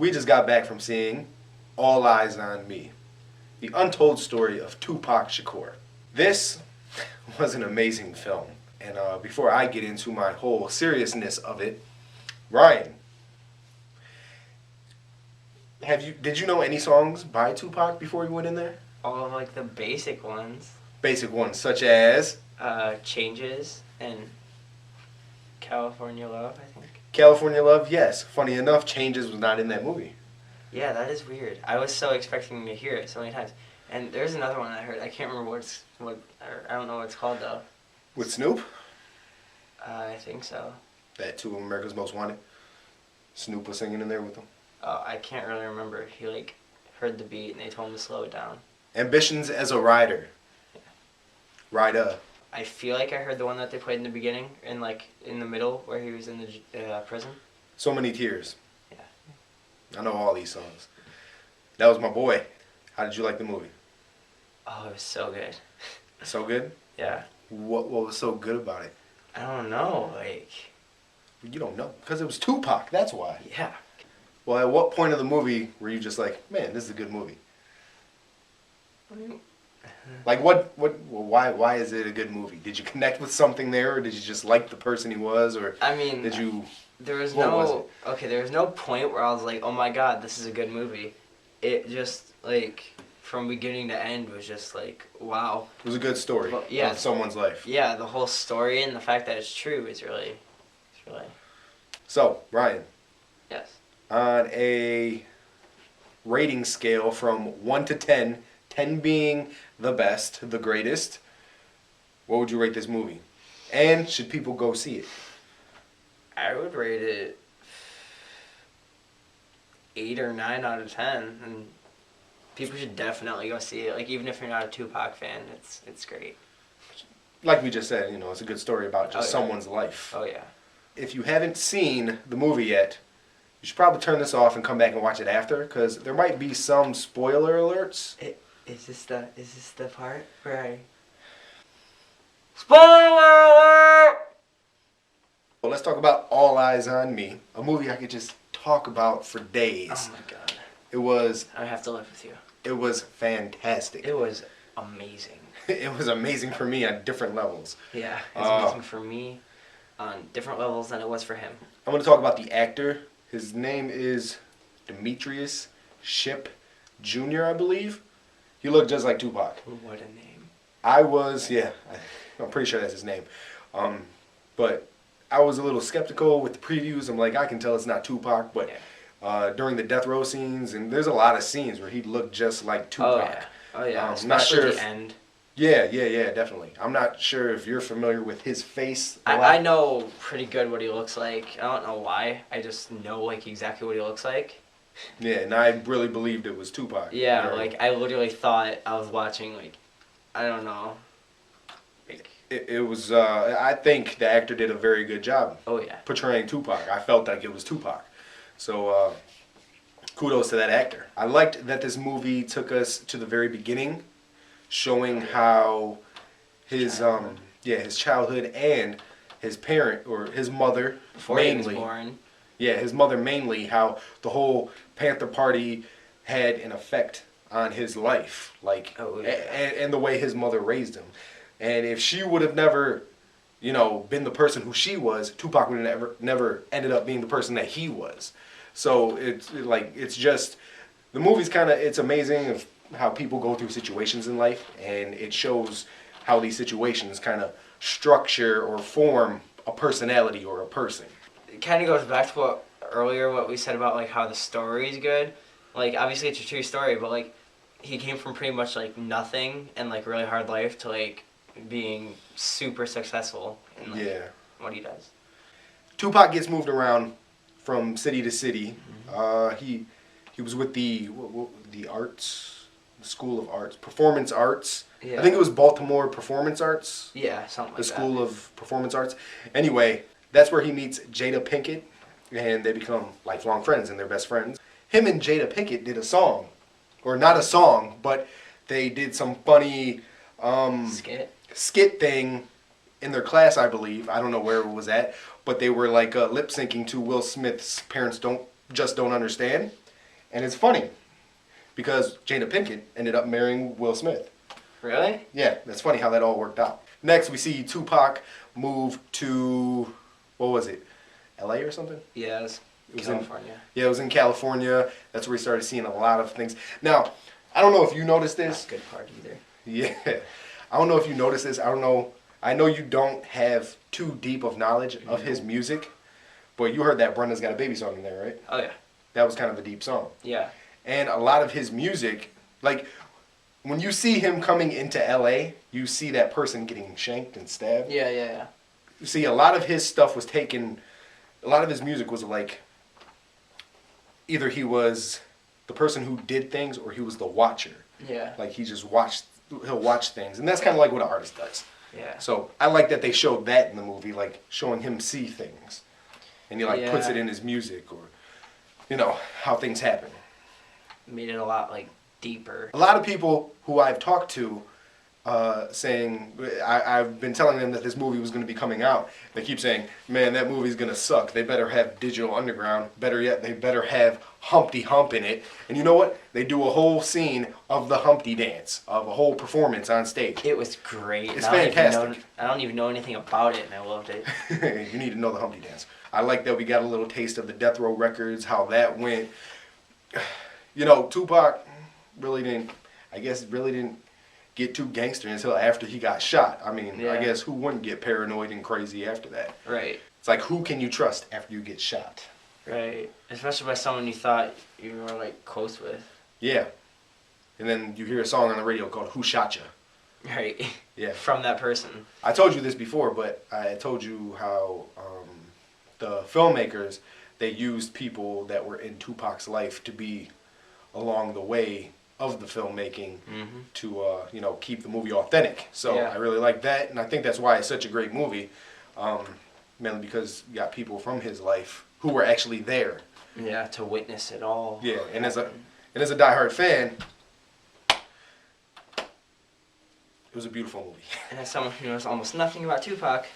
We just got back from seeing All Eyez on Me, the untold story of Tupac Shakur. This was an amazing film. And before I get into my whole seriousness of it, Ryan, did you know any songs by Tupac before you went in there? All of like the basic ones. Basic ones such as Changes and California Love, I think. California Love, yes. Funny enough, Changes was not in that movie. Yeah, that is weird. I was so expecting to hear it so many times. And there's another one I heard. I can't remember I don't know what it's called though. With Snoop? I think so. That 2 of America's Most Wanted. Snoop was singing in there with them. Oh, I can't really remember. He like heard the beat and they told him to slow it down. Ambitions as a Rider. Yeah. Rider. I feel like I heard the one that they played in the beginning and like in the middle where he was in the prison. So Many Tears. Yeah. I know all these songs. That was my boy. How did you like the movie? Oh, it was so good. So good? Yeah. What was so good about it? I don't know, like... You don't know. Because it was Tupac, that's why. Yeah. Well, at what point of the movie were you just like, man, this is a good movie? Like, why is it a good movie? Did you connect with something there, or did you just like the person he was, or I mean, did you... There was was no point where I was like, oh my god, this is a good movie. It just, like, from beginning to end was just like, wow. It was a good story of someone's life. Yeah, the whole story and the fact that it's true is really... So, Ryan. Yes. On a rating scale from 1 to 10, 10 being the best, the greatest, what would you rate this movie? And should people go see it? I would rate it 8 or 9 out of 10, and people should definitely go see it. Like, even if you're not a Tupac fan, it's great. Like we just said, it's a good story about just someone's life. Oh yeah. If you haven't seen the movie yet, you should probably turn this off and come back and watch it after, because there might be some spoiler alerts. Is this the part where I... Spoiler alert! Well, let's talk about All Eyez on Me, a movie I could just talk about for days. Oh my god. It was... I have to live with you. It was fantastic. It was amazing. It was amazing for me on different levels. Yeah, it was amazing for me on different levels than it was for him. I'm going to talk about the actor. His name is Demetrius Shipp Jr., I believe. He looked just like Tupac. What a name. I'm pretty sure that's his name. But I was a little skeptical with the previews. I'm like, I can tell it's not Tupac, but during the death row scenes, and there's a lot of scenes where he looked just like Tupac. Oh yeah, especially the end. Yeah, definitely. I'm not sure if you're familiar with his face. I know pretty good what he looks like. I don't know why. I just know like exactly what he looks like. Yeah, and I really believed it was Tupac. Yeah, like I literally thought I was watching like, I don't know. Like, it was. I think the actor did a very good job. Oh yeah. Portraying Tupac. I felt like it was Tupac. So kudos to that actor. I liked that this movie took us to the very beginning, showing how his childhood and his parent or his mother before mainly. He was born. Yeah, his mother mainly, how the whole Panther Party had an effect on his life, like, and the way his mother raised him. And if she would have never, been the person who she was, Tupac would have never ended up being the person that he was. So it's just, the movie's it's amazing of how people go through situations in life, and it shows how these situations kind of structure or form a personality or a person. It kind of goes back to what we said about like how the story is good. Like obviously it's a true story, but like he came from pretty much like nothing and like really hard life to like being super successful in like what he does. Tupac gets moved around from city to city. He was with the arts, the School of Arts, Performance Arts. Yeah. I think it was Baltimore Performance Arts. Yeah, something like that. The School of Performance Arts. Anyway, that's where he meets Jada Pinkett, and they become lifelong friends, and they're best friends. Him and Jada Pinkett did a song, or not a song, but they did some funny skit thing in their class, I believe. I don't know where it was at, but they were like lip syncing to Will Smith's Parents Don't Understand. And it's funny because Jada Pinkett ended up marrying Will Smith. Really? Yeah, that's funny how that all worked out. Next, we see Tupac move to, what was it, LA or something? Yeah, it was California. It was in California. That's where we started seeing a lot of things. Now, I don't know if you noticed this. Not a good part either. Yeah. I don't know if you noticed this. I don't know. I know you don't have too deep of knowledge of his music, but you heard that Brenda's Got a Baby song in there, right? Oh, yeah. That was kind of a deep song. Yeah. And a lot of his music, like, when you see him coming into LA, you see that person getting shanked and stabbed. Yeah. You see, a lot of his stuff was taken, a lot of his music was like, either he was the person who did things or he was the watcher. Yeah. Like, he'll watch things. And that's kind of like what an artist does. Yeah. So I like that they showed that in the movie, like showing him see things. And he like puts it in his music, or, you know, how things happen. Made it a lot like deeper. A lot of people who I've talked to saying, I've been telling them that this movie was going to be coming out. They keep saying, man, that movie's going to suck. They better have Digital Underground. Better yet, they better have Humpty Hump in it. And you know what? They do a whole scene of the Humpty dance, of a whole performance on stage. It was great. It's fantastic. I don't even know anything about it, and I loved it. You need to know the Humpty dance. I like that we got a little taste of the Death Row Records, how that went. You know, Tupac really didn't get too gangster until after he got shot. I mean, I guess who wouldn't get paranoid and crazy after that? Right. It's like, who can you trust after you get shot? Right. Especially by someone you thought you were like close with. Yeah. And then you hear a song on the radio called Who Shot Ya? Right. Yeah. From that person. I told you this before, but I told you how the filmmakers, they used people that were in Tupac's life to be along the way of the filmmaking to you know, keep the movie authentic. So I really like that, and I think that's why it's such a great movie, mainly because you got people from his life who were actually there. Yeah, to witness it all. Yeah, and as a diehard fan, it was a beautiful movie. And as someone who knows almost nothing about Tupac,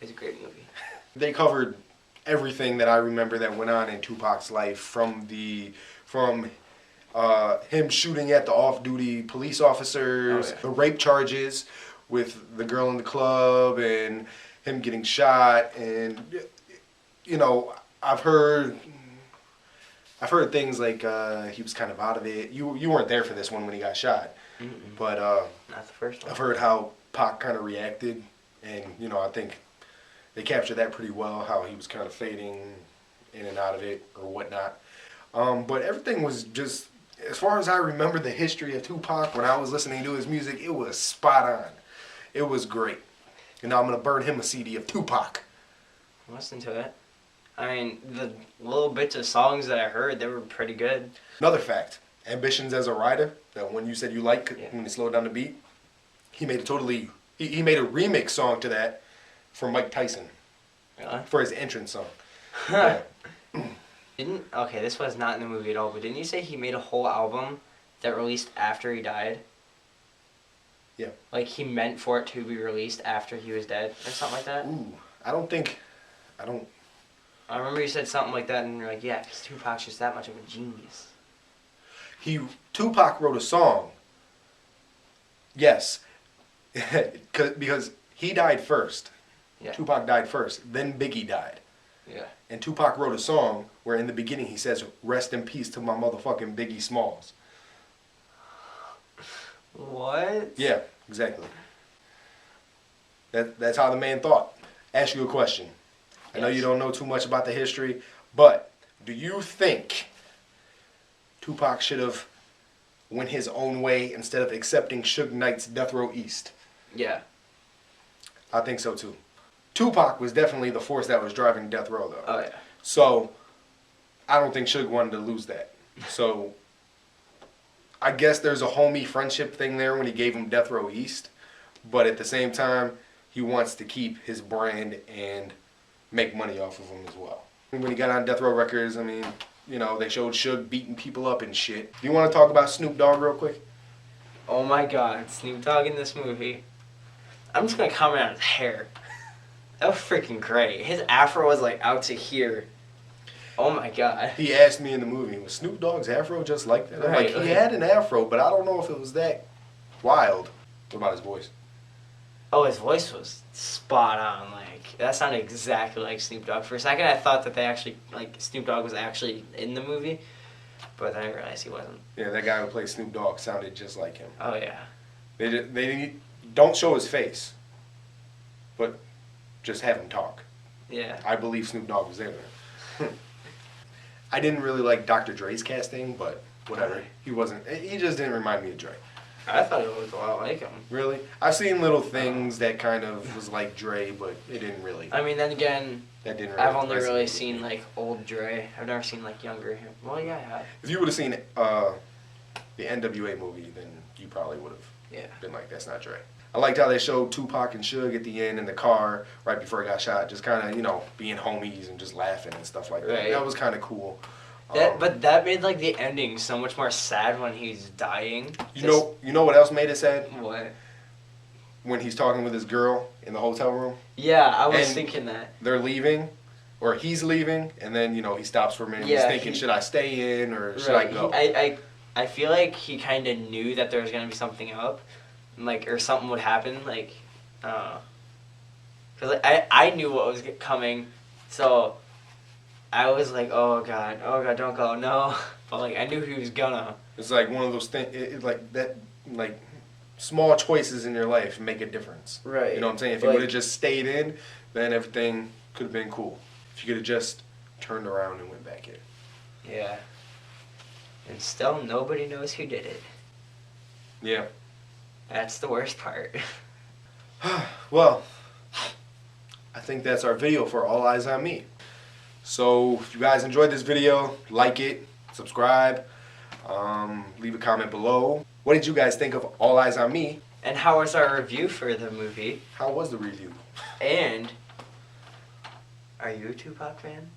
it's a great movie. They covered everything that I remember that went on in Tupac's life, from him shooting at the off-duty police officers, the rape charges with the girl in the club, and him getting shot, and you know, I've heard things like he was kind of out of it. You weren't there for this one when he got shot, but not the first one. I've heard how Pac kind of reacted, and you know, I think they captured that pretty well, how he was kind of fading in and out of it or whatnot. But everything was just, as far as I remember the history of Tupac, when I was listening to his music, it was spot on. It was great. And now I'm going to burn him a CD of Tupac. Listen to it. I mean, the little bits of songs that I heard, they were pretty good. Another fact, Ambitions as a Rider, that one you said you liked when you slowed down the beat, he made he made a remix song to that for Mike Tyson. Really? For his entrance song. Okay, this was not in the movie at all, but didn't you say he made a whole album that released after he died? Yeah. Like, he meant for it to be released after he was dead, or something like that? Ooh, I remember you said something like that, and you're like, yeah, because Tupac's just that much of a genius. Tupac wrote a song. Yes. Because he died first. Yeah. Tupac died first. Then Biggie died. Yeah. And Tupac wrote a song where in the beginning he says, "Rest in peace to my motherfucking Biggie Smalls." What? Yeah, exactly. That's how the man thought. Ask you a question. I know you don't know too much about the history, but do you think Tupac should have went his own way instead of accepting Suge Knight's Death Row East? Yeah. I think so too. Tupac was definitely the force that was driving Death Row, though. Oh, yeah. So, I don't think Suge wanted to lose that. So, I guess there's a homie friendship thing there when he gave him Death Row East. But at the same time, he wants to keep his brand and make money off of him as well. When he got on Death Row Records, I mean, you know, they showed Suge beating people up and shit. Do you want to talk about Snoop Dogg real quick? Oh my god, Snoop Dogg in this movie. I'm just going to comment on his hair. That was freaking great. His afro was like out to here. Oh my god. He asked me in the movie, was Snoop Dogg's afro just like that? I'm Right, like, he had an afro, but I don't know if it was that wild. What about his voice? Oh, his voice was spot on. Like, that sounded exactly like Snoop Dogg. For a second, I thought that they actually, like, Snoop Dogg was actually in the movie, but then I realized he wasn't. Yeah, that guy who played Snoop Dogg sounded just like him. Oh, yeah. They don't show his face, but just have him talk. Yeah. I believe Snoop Dogg was there. I didn't really like Dr. Dre's casting, but whatever. He wasn't. He just didn't remind me of Dre. I thought it looked a lot like him. Really? I've seen little things that kind of was like Dre, but it didn't really. I mean, then again, That didn't really I've only resonate really with seen, me. like, old Dre. I've never seen, like, younger him. Well, yeah, I have. If you would have seen the NWA movie, then you probably would have been like, that's not Dre. I liked how they showed Tupac and Suge at the end in the car right before he got shot, just kind of, you know, being homies and just laughing and stuff like that. Right. That was kind of cool. But that made, like, the ending so much more sad when he's dying. You know what else made it sad? What? When he's talking with his girl in the hotel room. Yeah, I was And thinking that. They're leaving, or he's leaving, and then, you know, he stops for a minute. Yeah, he's thinking, should I stay in or should I go? I feel like he kind of knew that there was going to be something up, like, or something would happen, like, because I knew what was coming, so I was like, oh god, don't go, no, but, like, I knew he was gonna. It's like one of those things, like that, like small choices in your life make a difference. Right. You know what I'm saying? If you Like- would have just stayed in, then everything could have been cool. If you could have just turned around and went back in. Yeah. And still, nobody knows who did it. Yeah. That's the worst part. Well, I think that's our video for All Eyes on Me. So if you guys enjoyed this video, like it, subscribe, leave a comment below. What did you guys think of All Eyes on Me? And how was our review for the movie? How was the review? And, are you a Tupac fan?